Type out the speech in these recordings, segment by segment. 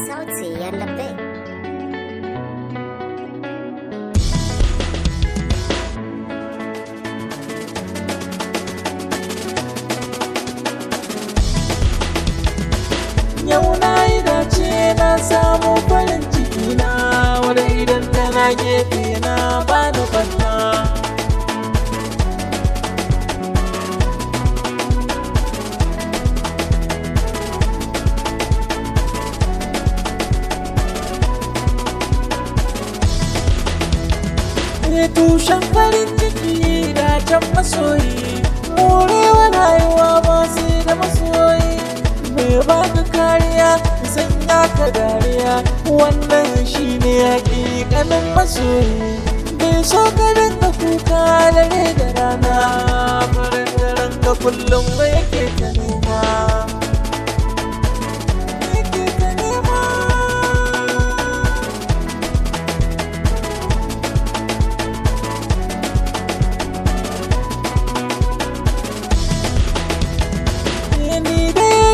Sauti yallaɓe. Yau na yi dace na samu farin ciki na, wadda idan tana gefe na bani ɓanna. Tushen farin ciki da can masoyi, morewa rayuwa ba sai da masoyi. Mai baka kariya sanya ka dariya, wannan shi ne hakikanin masoyi. Bai so ka dinga kuka dare da rana, farin daren ka kullum ba yake ta nema.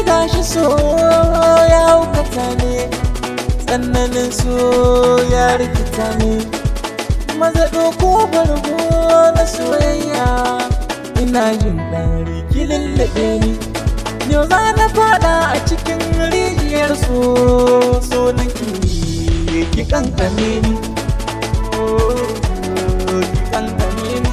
Gashi so ya haukata ne, tsananin so ya rikita ne. Maza ɗauko bargo na soyayya, ina jin ɗari ki lullaɓe ni. Yau za na faɗa a cikin rijiyar so nake ki kankame ni, ki kankame ni.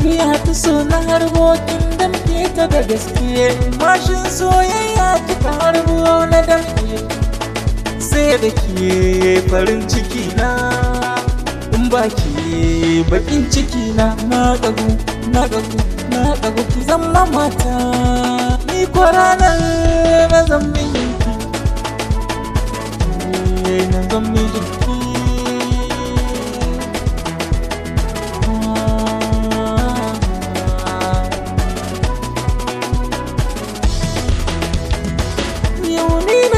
Biya ta so na harbokin damke ta da gaske, mashin soyayya kika harbo na damke. Sai da ke farin ciki na, in ba ke bakin ciki na. Na ƙagu ki zama mata, ni ko ranar na zan mijinki, na zan mijinki.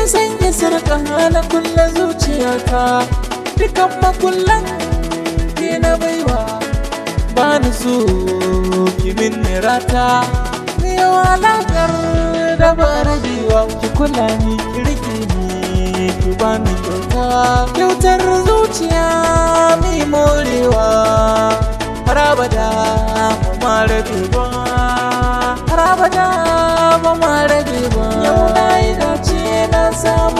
Sanya sarƙa hana kulle zuciyata, dukan makullan ke na baiwa. Ba ni so ki min rata, yau alaƙar da ba rabewa. Ki kula ni, ki rike ni, ki ba ni kyautar zuciya mai morewa. Har abada ba ma rabe ba, har abada ba ma rabe ba. Yau na yi dace na samu